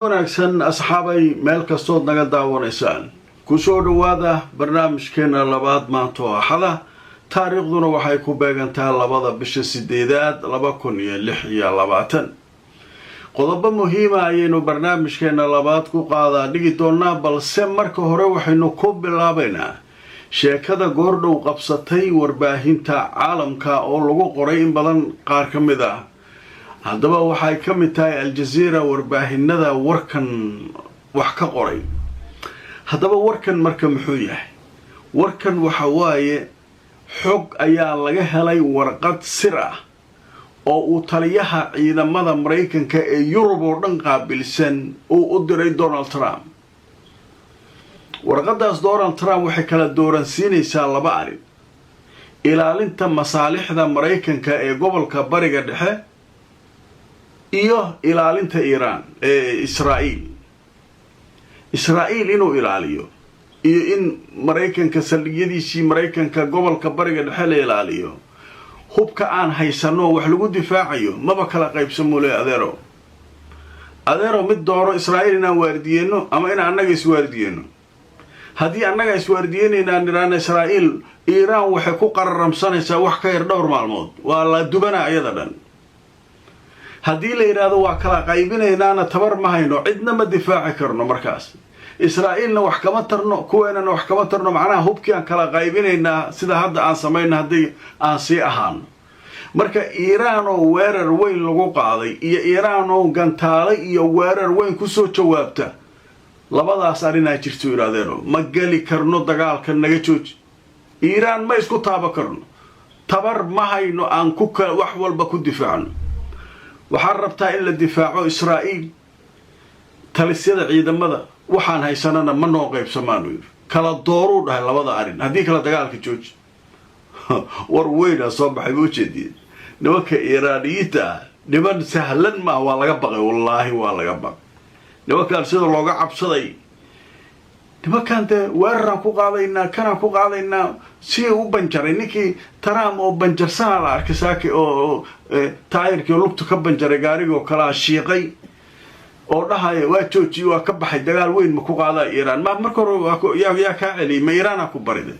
wanaagsan asxaabay meel kastood naga daawanaysaan ku soo dhawaada barnaamijkeena labaad maanta oo axada taariikhduna waxay ku beegantahay 2 bisha 8 2026 qodobo muhiim ah ayaynu barnaamijkeena labaad ku qaadaa dhigi doonaa balse marka hore waxaynu ku bilaabaynaa sheekada goordhow qabsatay warbaahinta caalamka oo lagu qoray in badan qaar ka mid ah haddaba waxay ka mid tahay Al-Jazeera warbaahinada warkan wax ka qoray haddaba warkan marka muxuu yahay warkan waxa waaye xog ayaa laga helay warqad sir ah oo uu taliyaha ciidamada Mareykanka ee Yurub oo dhan qaabilsan uu u diray Donald Trump warqadaas Donald Trump waxay kala dooransiinaysaa laba arrin ilaalinta masaalixda Mareykanka ee gobolka bariga dhexe iyo ilaalinta Iran Israa'iil inuu ilaaliyo iyo in Mareykanka saldhigyadiisii Mareykanka gobolka bariga dhexe la ilaaliyo hubka aan haysano wax lagu difaacayo maba kala qaybsamo le adeero mid dooro Israa'iil inaan waardiyeeno ama in annaga iswaardiyeeno haddii annaga iswaardiyeynayna niraan Israa'iil Iran waxay ku qararamsanaysaa wax ka yar dhowr maalmood waa la dubanaa ayada dhan haddii la yiraahdo waa kala qaybinaynaana tabar ma hayno cidna ma difaaci karno markaas Israa'iilna wax kama tarno kuweenana wax kama tarno macnaha hubkii aan kala qaybinaynaa sida hadda aan sameeyno hadii aan sii ahaan marka Iran oo weerar weyn lagu qaaday iyo Iran oo gantaale iyo weerar weyn ku soo jawaabta labadaas arrin ay jirto iraadeen ma gali karno dagaalka naga jooji Iran ma isku taaba karno tabar ma hayno aan ku wax walba ku difaacno waxaan rabtaa in la difaaco Israa'iil talisyada ciidamada waxaan haysanana ma noo qaybsamaano kala dooru dhahay labada arrin haddii kala dagaalka jooji war weyn soo baxay u jeediyay nimanka Iiraaniyiinta niman sahlan ma waa laga baqay wallaahi waa laga baqay nimanka sida looga cabsaday nimankan weerar ku qaadaynaa si u banjaray ninkii Trump oo banjarsan la arkay saaki oo taayirkii lugtu ka banjaray gaariga kala shiiqay oo dhahay waa jooji waa ka baxay dagaal weyn ma ku qaadaa Iran ma marka hore yaa ka celi ma Iran ku bariday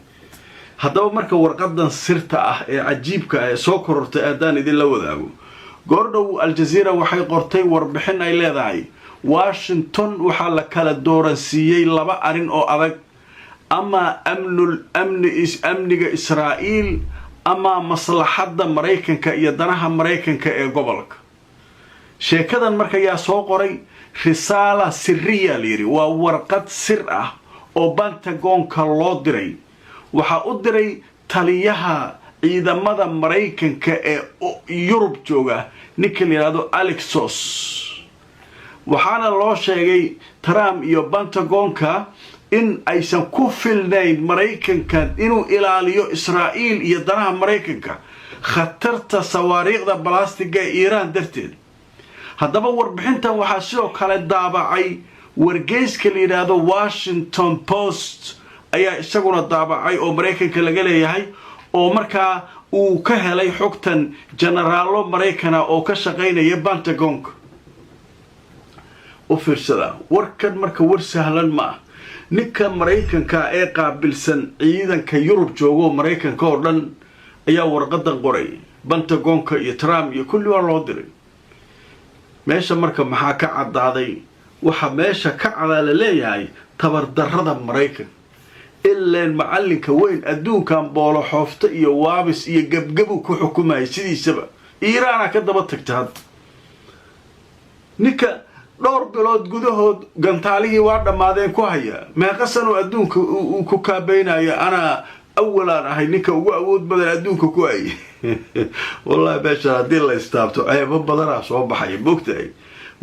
haddaba marka warqadan sirta ah ee cajiibka ah soo korortay aadaan idin la wadaago goordhow Al-Jazeera waxay qortay warbixin ay leedahay Washington waxa la kala dooransiiyay laba arrin oo adag ama amniga Israa'iil ama maslaxadda Mareykanka iyo danaha Mareykanka ee gobolka sheekadan marka yaa soo qoray risaala sirriya leeyahay waa warqad sir ah oo Pentagon-ka loo diray waxa u diray taliyaha ciidamada Mareykanka ee Yurub jooga ninka la yiraahdo Alexos waxaana loo sheegay Trump iyo Pentagon-ka in aysan ku filnayn Mareykanka inuu ilaaliyo Israa'iil iyo danaha Mareykanka khatarta sawaariikhda balastiga ee Iran darteed haddaba warbixintan waxaa sidoo kale daabacay wargeyska la yiraahdo Washington Post ayaa isaguna daabacay oo Mareykanka laga leeyahay oo markaa uu ka helay xogtan generaalo Mareykana oo ka shaqeynaya Pentagon-ka وفرسدا وركن مركا ورسهلا ما نكا مريكنكا اي قابلسن عيدن كيوروب جوغو مريكنكا ودن ايا ورقدن قري بنتاغونكا iyo Trump iyo kulli waa loo diray meesha marka maxaa ka cadaaday waxa meesha ka cadaala leeyahay tabar darrada Mareykan ilaa macallinka weyn adduunkan boolo xoofta iyo waabis iyo gabgabu ku xukumayay sidiisaba Iran ka daba tagtay ninka dhowr bilood gudahood gantaalihii waa dhamaadeen ku haya meeqa sano adduunka uu ku kaabeynaya ana awalan ahay ninka ugu awood badan adduunka ku ay wallahi beesha hadii la istaabto ayba badan soo baxay bogtay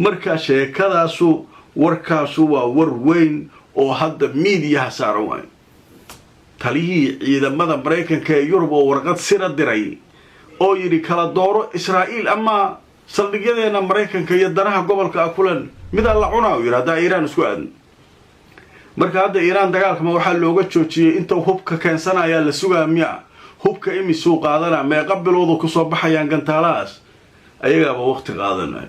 marka sheekadaasu warkaasu waa war weyn oo hadda media saaran way taliyii ciidamada Mareykanka ee Yurub oo warqad sira diray oo yiri kala dooro Israa'iil ama saldhigyadeena Mareykanka iyo danaha gobolka akulan mid alla cunaa yiraahdo Iran isku aad marka hadda Iran dagaalkama waxa looga joojiyay inta hubka keensanaya la sugaamiya hubka imisuu qaadana meeqa bilowdu ku soo baxayaan gantaalaas ayaga waqti qaadanay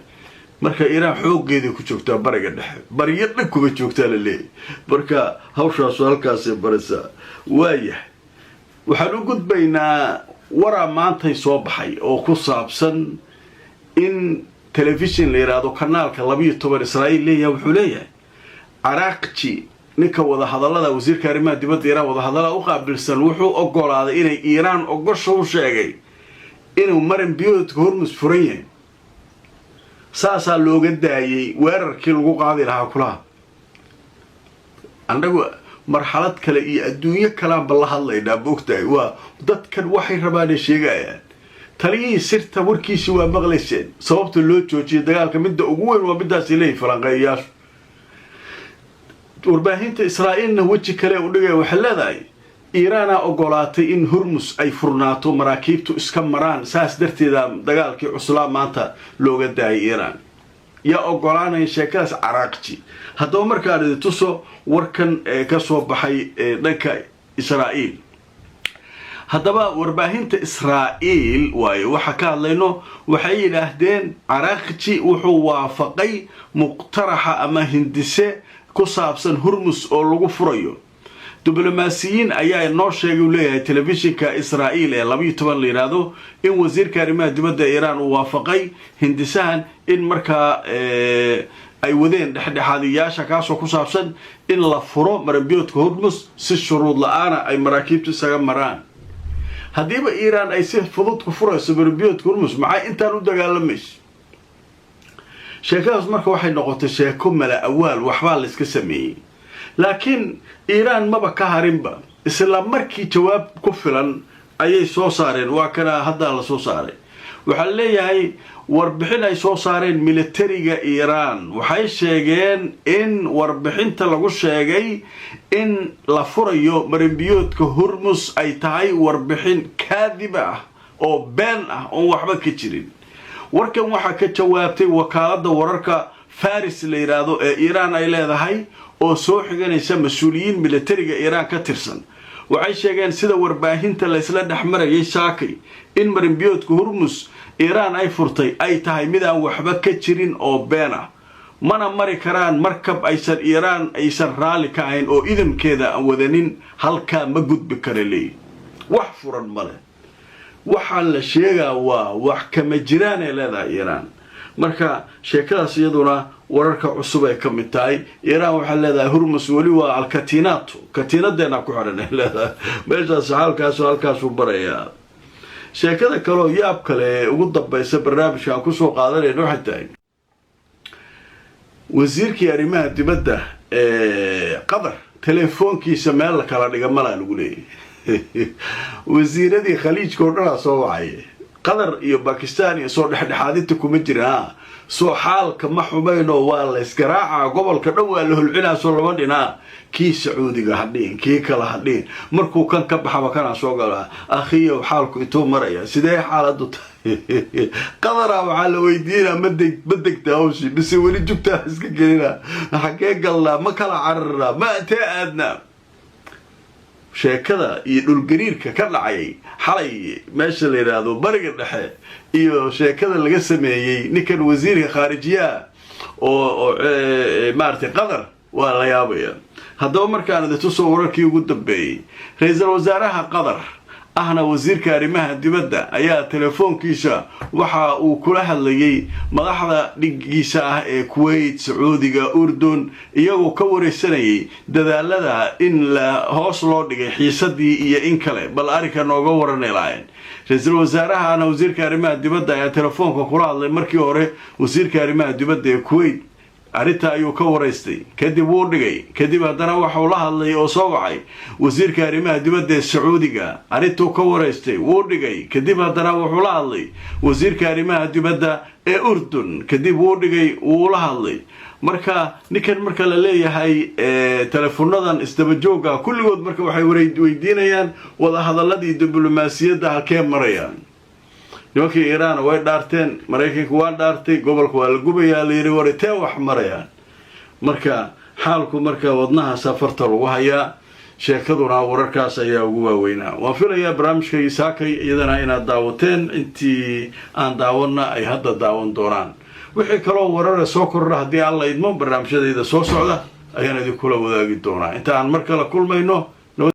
marka iiraan xooggeeda ku joogtaa bariga dhexe bariyo dhan kuma joogtaa la leeyahay marka hawshaas halkaasay barisaa waayahay waxaan u gudbaynaa waraa maantay soo baxay oo ku saabsan in telefishin la yidhaahdo kanaalka 12 Israa'iil leeyahay wuxuu leeyahay Araaqji ninka wada hadallada wasiirka arrimaha dibadda Iiraan wada hadallada u qaabilsan wuxuu ogolaaday inay Iiraan ogosho u sheegay inuu marin biyoodka Hormuz furan yahay saasaa looga daayay weerarkii lagu qaadi lahaa kulaha annagu marxalad kale iyo adduunyo kale bal la hadlaynaa boogtahay waa dadkan waxay rabaan sheegayaan taliyii sirta warkiisi waa maqlayseen sababta loo joojiyay dagaalka midda ugu weyn waa midaas ilay falanqeeyayaashu warbaahinta Israa'iilna waji kale u dhigay waxa leedahay Iiraan ogolaatay in Hormuz ay furnaato maraakiibtu iska maraan saas darteeda dagaalkii cuslaa maanta looga daayay Iiraan ya ogolaanay sheekaas Araaqji haddaba markaan tuso warkan ka soo baxay dhanka Israa'iil haddaba warbaahinta Israa'iil waxa ka hadlayno waxay yiraahdeen Araaqji wuxuu waafaqay muqtaraxa ama hindise ku saabsan Hormuz oo lagu furayo diblomaasiyiin ayaa noo sheegay u leeyahay telefishinka Israa'iil ee 12 liiraado in wasiirka arrimaha dibadda Iiraan uu waafaqay hindisahan in markaa ay wadeen dhexdhexaadiyaasha kaasoo ku saabsan in la furo marinbiyoodka Hormuz si shuruud la'aan ay maraakiibtu isaga maraan hadiiba Iiraan ay si fudud ku furayso marinbiyoodka Hormuz maxay intaan u dagaalamayso sheekadaas marka waxay noqotay sheeko mala awaal waxba la iska sameeyay laakiin Iiraan maba ka harinba isla markii jawaab ku filan ayay soo saareen waa kana hadda la soo saaray waxa leeyahay warbixin ay soo saareen militariga Iiraan waxay sheegeen in warbixinta lagu sheegay in la furayo marinbiyoodka Hormuz ay tahay warbixin kaadiba ah oo been ah oo waxba ka jirin warkan waxa ka jawaabtay wakaaladda wararka Faris la yiraahdo ee Iiraan ay leedahay oo soo xiganaysa mas'uuliyiin militariga Iiraan ka tirsan waxay sheegeen sida warbaahinta la isla dhaxmarayay saakay in marinbiyoodka Hormuz Iiraan ay furtay ay tahay mid aan waxba ka jirin oo been ah mana mari karaan markab aysan Iiraan aysan raali ka ahayn oo idamkeeda aan wadanin halka ma gudbi karelay wax furan male waxa la sheegaa waa wax kama jiraan ee leedahay Iiraan marka sheekadaas iyaduna wararka cusub ay ka mid tahay Iiraan waxa leedahay Hormuz wali waa alkatinaatu katinadeena ku xiran leedahay meeshaas halkaas u baraya sheekada kale yaab kale ugu dambaysa barnaamijka ku soo qaadanayno waxay tahay wasiirkii arrimaha dibadda Qatar telefoonkiisa meel kala dhiga ma lagu leeyahay wasiiradii khaliijka oo dhan soo wacay Qatar iyo Pakistan iyo soo dhexdhexaadinta kuma jiraan soo xaalka ma xumayno waa la isgaraaca gobolka dhan waa la hulcinaa soo laba dhina kii Sacuudiga hadheen kii kala hadheen markuu kan ka baxaba kana soo galaa akhiyo xaalku intuu maraya sidee xaaladu Qatar waxa la weydiinaa madegta hawshi bisi wali jugta iska gelina xagee galna ma kala cararna ma taadna sheekada iyo dhul gariirka ka dhacay xalay meesha la yiraahdo bariga dhexe iyo sheekada laga sameeyay ninkan wasiirka khaarijiya oo maartay Qatar waa la yaabaya haddaba markaan dadku soo wararkii ugu dambeeyay ra'iisul wasaaraha Qatar ahna wasiirka arrimaha dibadda ayaa telefoonkiisa waxa uu kula hadlayay madaxda dhigiisa ah ee Kuwait Sacuudiga Urdun iyagoo ka wareysanayay dadaalada in la hoos loo dhigay xiisadii iyo in kale bal arrinka nooga waranayeen ra'iisul wasaaraha ahna wasiirka arrimaha dibadda ayaa telefoonka kula hadlay markii hore wasiirka arrimaha dibadda ee Kuwait arrinta ayuu ka wareystay kadib uu dhigay kadib haddana waxa uu la hadlay oo soo wacay wasiirka arrimaha dibadda ee Sacuudiga arrintu ka wareystay uu dhigay kadib haddana wuxuu la hadlay wasiirka arrimaha dibadda ee Urdun kadib uu dhigay uu la hadlay marka ninkan marka la leeyahay teleefoonadan isdaba jooga kulligood marka waxay weydiinayaan wada hadaladii diblomaasiyadda halkee marayaan nimankii Iiraan way dhaarteen Mareykanka waa dhaartay gobolka waa la gubayaa la yiri wareetee wax marayaan marka xaalku marka wadnaha safarta lagu hayaa sheekaduna wararkaas ayaa ugu waaweynaa waan filayaa barnaamijka Isaakay iyadana inaad daawateen intii aan daawana ay hadda daawan doonaan wixii kaloo warara soo kordha haddii alla idmo barnaamijyadayda soo socda ayaan idinkula wadaagi doonaa inta aan mar kale kulmayno